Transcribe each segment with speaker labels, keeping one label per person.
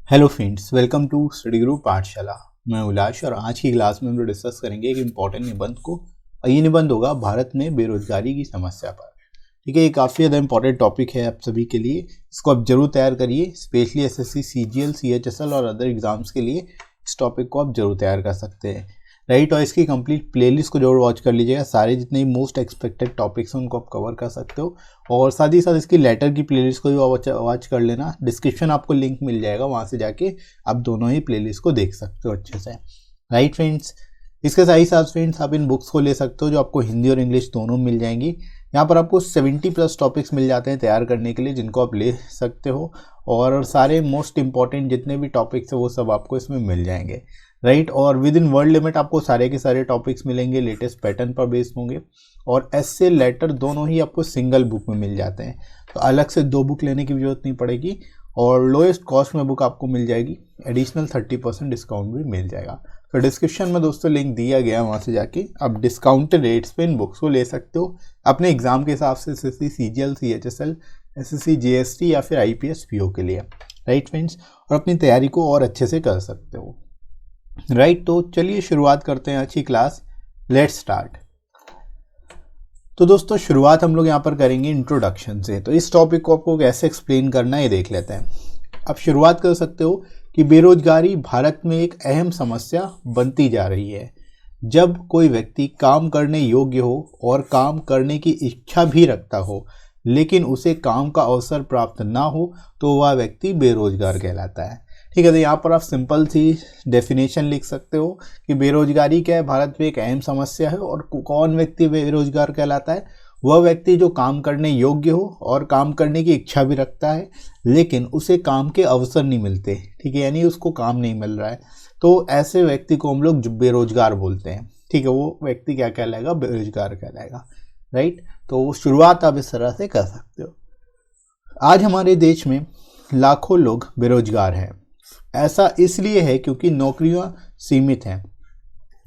Speaker 1: Hello friends, welcome to study group Pathshala. मैं उल्लास और आज की क्लास में हम लोग डिस्कस करेंगे एक इम्पॉर्टेंट निबंध को। ये निबंध होगा भारत में बेरोजगारी की समस्या पर। ठीक है, ये काफ़ी ज़्यादा इंपॉर्टेंट टॉपिक है आप सभी के लिए। इसको आप जरूर तैयार करिए, स्पेशली एसएससी, सीजीएल, सीएचएसएल और अदर एग्जाम्स के लिए इस टॉपिक को आप जरूर तैयार कर सकते हैं। राइट, और इसकी कंप्लीट प्लेलिस्ट को जरूर वॉच कर लीजिएगा। सारे जितने मोस्ट एक्सपेक्टेड टॉपिक्स हैं उनको आप कवर कर सकते हो, और साथ ही साथ इसकी लेटर की प्लेलिस्ट को भी वॉच कर लेना। डिस्क्रिप्शन आपको लिंक मिल जाएगा, वहाँ से जाके आप दोनों ही प्लेलिस्ट को देख सकते हो अच्छे से। राइट फ्रेंड्स, इसके साथ ही साथ फ्रेंड्स आप इन बुक्स को ले सकते हो जो आपको हिंदी और इंग्लिश दोनों मिल जाएंगी। यहाँ पर आपको 70+ टॉपिक्स मिल जाते हैं तैयार करने के लिए, जिनको आप ले सकते हो, और सारे मोस्ट इंपॉर्टेंट जितने भी टॉपिक्स हैं वो सब आपको इसमें मिल जाएंगे। राइट, और विद इन वर्ड लिमिट आपको सारे के सारे टॉपिक्स मिलेंगे, लेटेस्ट पैटर्न पर बेस्ड होंगे, और एस्से लेटर दोनों ही आपको सिंगल बुक में मिल जाते हैं, तो अलग से 2 बुक लेने की जरूरत नहीं पड़ेगी, और लोएस्ट कॉस्ट में बुक आपको मिल जाएगी। एडिशनल 30% डिस्काउंट भी मिल जाएगा। तो डिस्क्रिप्शन में दोस्तों लिंक दिया गया, वहाँ से जाके आप डिस्काउंटेड रेट्स पे इन बुक्स को ले सकते हो अपने एग्जाम के हिसाब से, SSC, CGL, CHSL, SSC, GST या फिर आईपीएस, पीओ के लिए। राइट फ्रेंड्स, और अपनी तैयारी को और अच्छे से कर सकते हो। राइट, तो चलिए शुरुआत करते हैं आज की क्लास। Let's start. तो दोस्तों शुरुआत हम लोग यहाँ पर करेंगे इंट्रोडक्शन से। तो इस टॉपिक को आपको कैसे एक्सप्लेन करना है ये देख लेते हैं। आप शुरुआत कर सकते हो कि बेरोजगारी भारत में एक अहम समस्या बनती जा रही है। जब कोई व्यक्ति काम करने योग्य हो और काम करने की इच्छा भी रखता हो, लेकिन उसे काम का अवसर प्राप्त ना हो, तो वह व्यक्ति बेरोजगार कहलाता है। ठीक है, तो यहाँ पर आप सिंपल सी डेफिनेशन लिख सकते हो कि बेरोजगारी क्या है, भारत में एक अहम समस्या है, और कौन व्यक्ति बेरोजगार कहलाता है? वह व्यक्ति जो काम करने योग्य हो और काम करने की इच्छा भी रखता है, लेकिन उसे काम के अवसर नहीं मिलते। ठीक है, यानी उसको काम नहीं मिल रहा है, तो ऐसे व्यक्ति को हम लोग बेरोजगार बोलते हैं। ठीक है, वो व्यक्ति क्या कहलाएगा? बेरोजगार कहलाएगा। राइट, तो शुरुआत आप इस तरह से कर सकते हो। आज हमारे देश में लाखों लोग बेरोजगार हैं। ऐसा इसलिए है क्योंकि नौकरियां सीमित हैं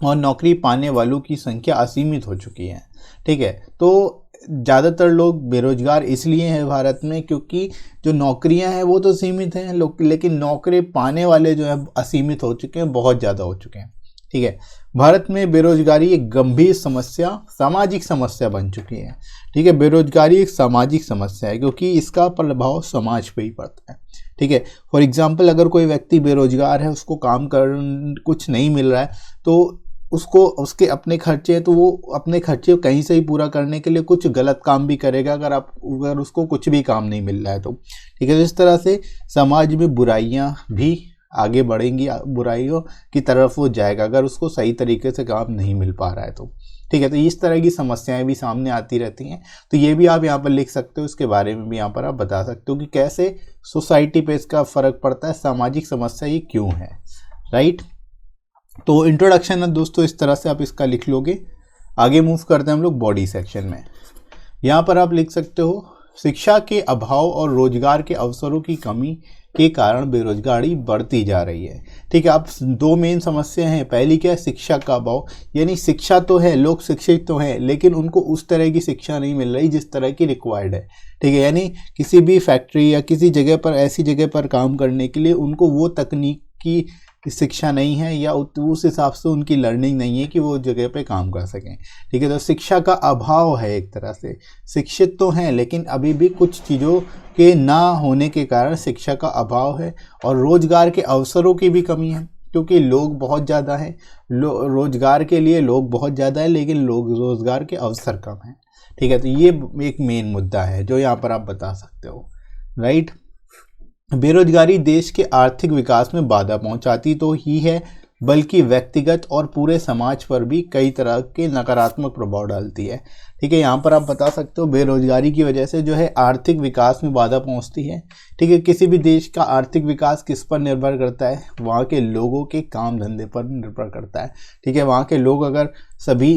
Speaker 1: और नौकरी पाने वालों की संख्या असीमित हो चुकी है। ठीक है, तो ज़्यादातर लोग बेरोजगार इसलिए हैं भारत में क्योंकि जो नौकरियां हैं वो तो सीमित हैं, लेकिन नौकरी पाने वाले जो है असीमित हो चुके हैं, बहुत ज़्यादा हो चुके हैं। ठीक है, भारत में बेरोजगारी एक गंभीर समस्या, सामाजिक समस्या बन चुकी है। ठीक है, बेरोजगारी एक सामाजिक समस्या है क्योंकि इसका प्रभाव समाज पे ही पड़ता है। ठीक है, फॉर एग्जाम्पल अगर कोई व्यक्ति बेरोजगार है, उसको काम कर कुछ नहीं मिल रहा है, तो उसको उसके अपने खर्चे हैं, तो वो अपने खर्चे कहीं से ही पूरा करने के लिए कुछ गलत काम भी करेगा, अगर उसको कुछ भी काम नहीं मिल रहा है तो। ठीक है, तो इस तरह से समाज में बुराइयां भी आगे बढ़ेंगी, बुराइयों की तरफ वो जाएगा अगर उसको सही तरीके से काम नहीं मिल पा रहा है तो। ठीक है, तो इस तरह की समस्याएं भी सामने आती रहती हैं, तो ये भी आप यहाँ पर लिख सकते हो। इसके बारे में भी यहाँ पर आप बता सकते हो कि कैसे सोसाइटी पे इसका फर्क पड़ता है, सामाजिक समस्या ये क्यों है। राइट, तो इंट्रोडक्शन है दोस्तों, इस तरह से आप इसका लिख लोगे। आगे मूव करते हैं हम लोग बॉडी सेक्शन में। यहाँ पर आप लिख सकते हो, शिक्षा के अभाव और रोजगार के अवसरों की कमी के कारण बेरोजगारी बढ़ती जा रही है। ठीक है, आप 2 मेन समस्या हैं। पहली क्या है? शिक्षा का अभाव, यानी शिक्षा तो है, लोग शिक्षित तो हैं, लेकिन उनको उस तरह की शिक्षा नहीं मिल रही जिस तरह की रिक्वायर्ड है। ठीक है, यानी किसी भी फैक्ट्री या किसी जगह पर, ऐसी जगह पर काम करने के लिए उनको वो तकनीक की शिक्षा नहीं है, या उस हिसाब से उनकी लर्निंग नहीं है कि वो जगह पे काम कर सकें। ठीक है, तो शिक्षा का अभाव है एक तरह से। शिक्षित तो हैं लेकिन अभी भी कुछ चीज़ों के ना होने के कारण शिक्षा का अभाव है, और रोजगार के अवसरों की भी कमी है क्योंकि लोग बहुत ज़्यादा हैं, रोजगार के लिए लोग बहुत ज़्यादा है, लेकिन लोग रोजगार के अवसर कम हैं। ठीक है, तो ये एक मेन मुद्दा है जो यहाँ पर आप बता सकते हो। राइट, बेरोजगारी देश के आर्थिक विकास में बाधा पहुंचाती तो ही है, बल्कि व्यक्तिगत और पूरे समाज पर भी कई तरह के नकारात्मक प्रभाव डालती है। ठीक है, यहाँ पर आप बता सकते हो बेरोजगारी की वजह से जो है आर्थिक विकास में बाधा पहुंचती है। ठीक है, किसी भी देश का आर्थिक विकास किस पर निर्भर करता है? वहाँ के लोगों के काम धंधे पर निर्भर करता है। ठीक है, वहाँ के लोग अगर सभी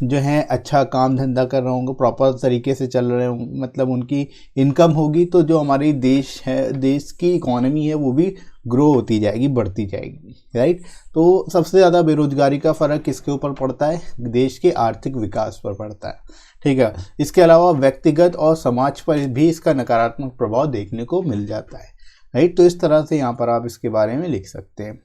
Speaker 1: जो हैं अच्छा काम धंधा कर रहे होंगे, प्रॉपर तरीके से चल रहे होंगे, मतलब उनकी इनकम होगी, तो जो हमारी देश है, देश की इकोनॉमी है, वो भी ग्रो होती जाएगी, बढ़ती जाएगी। राइट, तो सबसे ज़्यादा बेरोजगारी का फ़र्क किसके ऊपर पड़ता है? देश के आर्थिक विकास पर पड़ता है। ठीक है, इसके अलावा व्यक्तिगत और समाज पर भी इसका नकारात्मक प्रभाव देखने को मिल जाता है। राइट। तो इस तरह से यहाँ पर आप इसके बारे में लिख सकते हैं।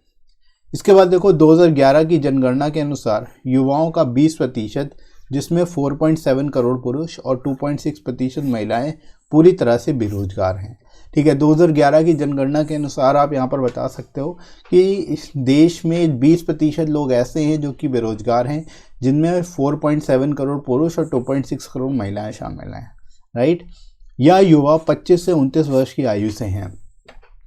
Speaker 1: इसके बाद देखो 2011 की जनगणना के अनुसार युवाओं का 20%, जिसमें 4.7 करोड़ पुरुष और 2.6% महिलाएं पूरी तरह से बेरोजगार हैं। ठीक है, 2011 की जनगणना के अनुसार आप यहाँ पर बता सकते हो कि इस देश में 20% लोग ऐसे हैं जो कि बेरोजगार हैं, जिनमें 4.7 करोड़ पुरुष और 2.6 करोड़ महिलाएं शामिल हैं। राइट। यह युवा 25 से 29 वर्ष की आयु से हैं।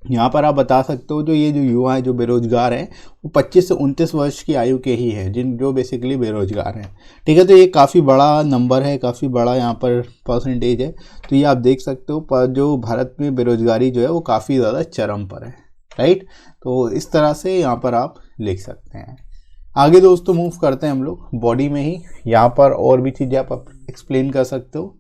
Speaker 1: यहाँ पर आप बता सकते हो जो ये जो युवा हैं जो बेरोजगार हैं वो 25 से 29 वर्ष की आयु के ही हैं, जो बेसिकली बेरोजगार हैं। ठीक है, तो ये काफ़ी बड़ा नंबर है, काफ़ी बड़ा यहाँ पर परसेंटेज है। तो ये आप देख सकते हो जो भारत में बेरोजगारी जो है वो काफ़ी ज़्यादा चरम पर है। राइट। तो इस तरह से यहाँ पर आप लिख सकते हैं। आगे दोस्तों मूव करते हैं हम लोग बॉडी में ही। यहाँ पर और भी चीज़ें आप एक्सप्लेन कर सकते हो,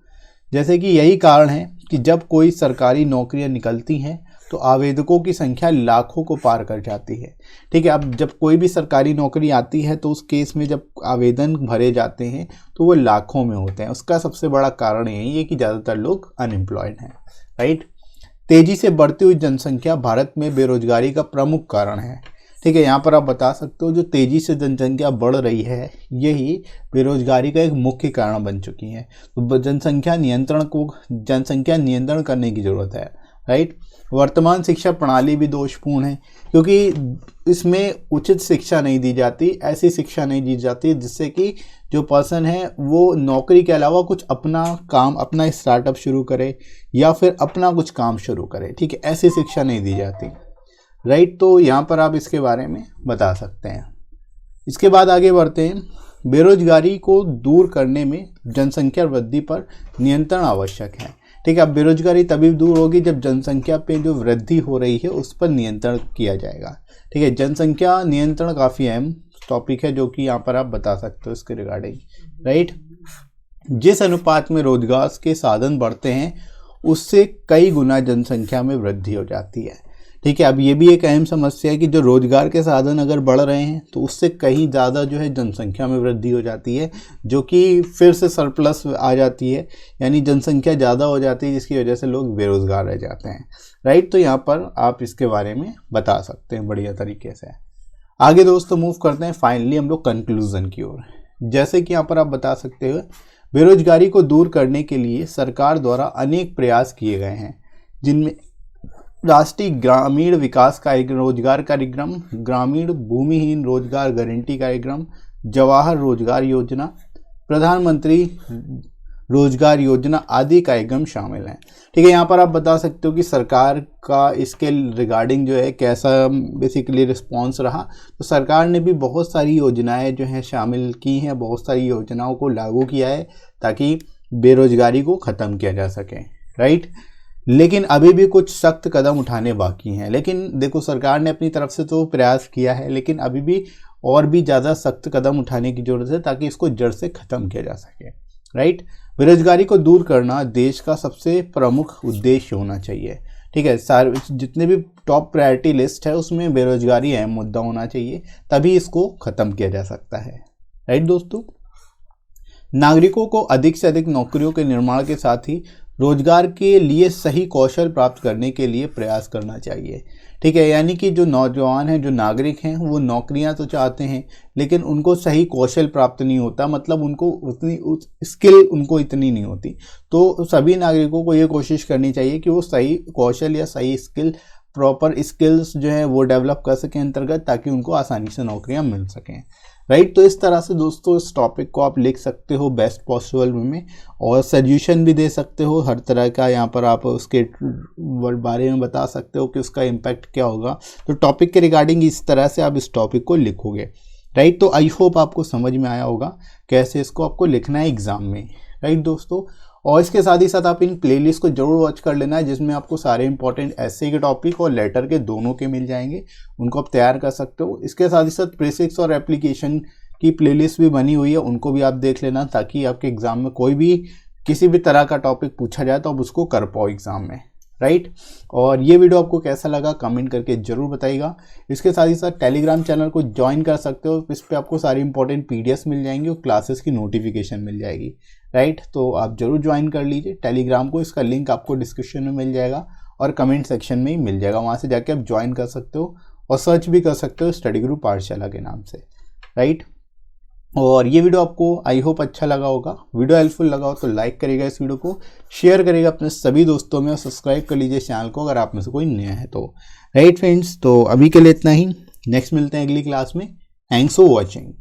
Speaker 1: जैसे कि यही कारण है कि जब कोई सरकारी नौकरियाँ निकलती हैं तो आवेदकों की संख्या लाखों को पार कर जाती है। ठीक है, अब जब कोई भी सरकारी नौकरी आती है तो उस केस में जब आवेदन भरे जाते हैं तो वो लाखों में होते हैं। उसका सबसे बड़ा कारण यही है कि ज़्यादातर लोग अनएम्प्लॉयड हैं। राइट। तेजी से बढ़ती हुई जनसंख्या भारत में बेरोजगारी का प्रमुख कारण है। ठीक है, यहाँ पर आप बता सकते हो जो तेजी से जनसंख्या बढ़ रही है यही बेरोजगारी का एक मुख्य कारण बन चुकी है। तो जनसंख्या नियंत्रण करने की ज़रूरत है। राइट। वर्तमान शिक्षा प्रणाली भी दोषपूर्ण है, क्योंकि इसमें उचित शिक्षा नहीं दी जाती, ऐसी शिक्षा नहीं दी जाती जिससे कि जो पर्सन है वो नौकरी के अलावा कुछ अपना काम, अपना स्टार्टअप शुरू करे या फिर अपना कुछ काम शुरू करे। ठीक है, ऐसी शिक्षा नहीं दी जाती। राइट। तो यहाँ पर आप इसके बारे में बता सकते हैं। इसके बाद आगे बढ़ते हैं। बेरोजगारी को दूर करने में जनसंख्या वृद्धि पर नियंत्रण आवश्यक है। ठीक है, अब बेरोजगारी तभी दूर होगी जब जनसंख्या पे जो वृद्धि हो रही है उस पर नियंत्रण किया जाएगा। ठीक है, जनसंख्या नियंत्रण काफ़ी अहम टॉपिक है जो कि यहाँ पर आप बता सकते हो इसके रिगार्डिंग। राइट। जिस अनुपात में रोजगार के साधन बढ़ते हैं उससे कई गुना जनसंख्या में वृद्धि हो जाती है। ठीक है, अब ये भी एक अहम समस्या है कि जो रोजगार के साधन अगर बढ़ रहे हैं तो उससे कहीं ज़्यादा जो है जनसंख्या में वृद्धि हो जाती है, जो कि फिर से सरप्लस आ जाती है, यानी जनसंख्या ज़्यादा हो जाती है जिसकी वजह से लोग बेरोजगार रह जाते हैं। राइट। तो यहाँ पर आप इसके बारे में बता सकते हैं बढ़िया तरीके से। आगे दोस्तों मूव करते हैं फाइनली हम लोग कंक्लूजन की ओर। जैसे कि यहाँ पर आप बता सकते हो बेरोजगारी को दूर करने के लिए सरकार द्वारा अनेक प्रयास किए गए हैं, जिनमें राष्ट्रीय ग्रामीण विकास रोजगार कार्यक्रम, ग्रामीण भूमिहीन रोजगार गारंटी कार्यक्रम, जवाहर रोजगार योजना, प्रधानमंत्री रोजगार योजना आदि कार्यक्रम शामिल हैं। ठीक है, यहाँ पर आप बता सकते हो कि सरकार का इसके रिगार्डिंग जो है कैसा बेसिकली रिस्पॉन्स रहा। तो सरकार ने भी बहुत सारी योजनाएं जो हैं शामिल की हैं, बहुत सारी योजनाओं को लागू किया है ताकि बेरोजगारी को ख़त्म किया जा सके। राइट। लेकिन अभी भी कुछ सख्त कदम उठाने बाकी हैं। लेकिन देखो सरकार ने अपनी तरफ से तो प्रयास किया है, लेकिन अभी भी और भी ज़्यादा सख्त कदम उठाने की ज़रूरत है ताकि इसको जड़ से ख़त्म किया जा सके। राइट। बेरोजगारी को दूर करना देश का सबसे प्रमुख उद्देश्य होना चाहिए। ठीक है, जितने भी टॉप प्रायोरिटी लिस्ट है उसमें बेरोजगारी अहम मुद्दा होना चाहिए, तभी इसको ख़त्म किया जा सकता है। राइट दोस्तों, नागरिकों को अधिक से अधिक नौकरियों के निर्माण के साथ ही रोजगार के लिए सही कौशल प्राप्त करने के लिए प्रयास करना चाहिए। ठीक है, यानी कि जो नौजवान हैं, जो नागरिक हैं, वो नौकरियां तो चाहते हैं लेकिन उनको सही कौशल प्राप्त नहीं होता, मतलब उनको उतनी स्किल उनको इतनी नहीं होती। तो सभी नागरिकों को ये कोशिश करनी चाहिए कि वो सही कौशल या सही स्किल, प्रॉपर स्किल्स जो है वो डेवलप कर सकें अंतर्गत, ताकि उनको आसानी से नौकरियां मिल सकें। राइट। तो इस तरह से दोस्तों इस टॉपिक को आप लिख सकते हो बेस्ट पॉसिबल वे में, और सजेशन भी दे सकते हो हर तरह का। यहाँ पर आप उसके बारे में बता सकते हो कि उसका इम्पैक्ट क्या होगा। तो टॉपिक के रिगार्डिंग इस तरह से आप इस टॉपिक को लिखोगे। राइट। तो आई होप आपको समझ में आया होगा कैसे इसको आपको लिखना है एग्जाम में। राइट दोस्तों, और इसके साथ ही साथ आप इन प्लेलिस्ट को जरूर वॉच कर लेना है, जिसमें आपको सारे इंपॉर्टेंट ऐसे के टॉपिक और लेटर के दोनों के मिल जाएंगे, उनको आप तैयार कर सकते हो। इसके साथ ही साथ प्रीफिक्स और एप्लीकेशन की प्लेलिस्ट भी बनी हुई है, उनको भी आप देख लेना, ताकि आपके एग्जाम में कोई भी किसी भी तरह का टॉपिक पूछा जाए तो आप उसको कर पाओ एग्जाम में। राइट। और ये वीडियो आपको कैसा लगा कमेंट करके जरूर बताइएगा। इसके साथ ही साथ टेलीग्राम चैनल को ज्वाइन कर सकते हो, इस पर आपको सारी इंपॉर्टेंट पीडीएफ मिल जाएंगी और क्लासेस की नोटिफिकेशन मिल जाएगी। राइट। तो आप जरूर ज्वाइन कर लीजिए टेलीग्राम को, इसका लिंक आपको डिस्क्रिप्शन में मिल जाएगा। और कमेंट सेक्शन में ही मिल जाएगा, वहाँ से जाके आप ज्वाइन कर सकते हो और सर्च भी कर सकते हो स्टडी ग्रुप पाठशाला के नाम से, राइट। और ये वीडियो आपको आई होप अच्छा लगा होगा, वीडियो हेल्पफुल लगा हो तो लाइक करिएगा, इस वीडियो को शेयर करिएगा अपने सभी दोस्तों में और सब्सक्राइब कर लीजिए चैनल को अगर आप में से कोई नया है तो, राइट फ्रेंड्स। तो अभी के लिए इतना ही, नेक्स्ट मिलते हैं अगली क्लास में। Thanks for watching.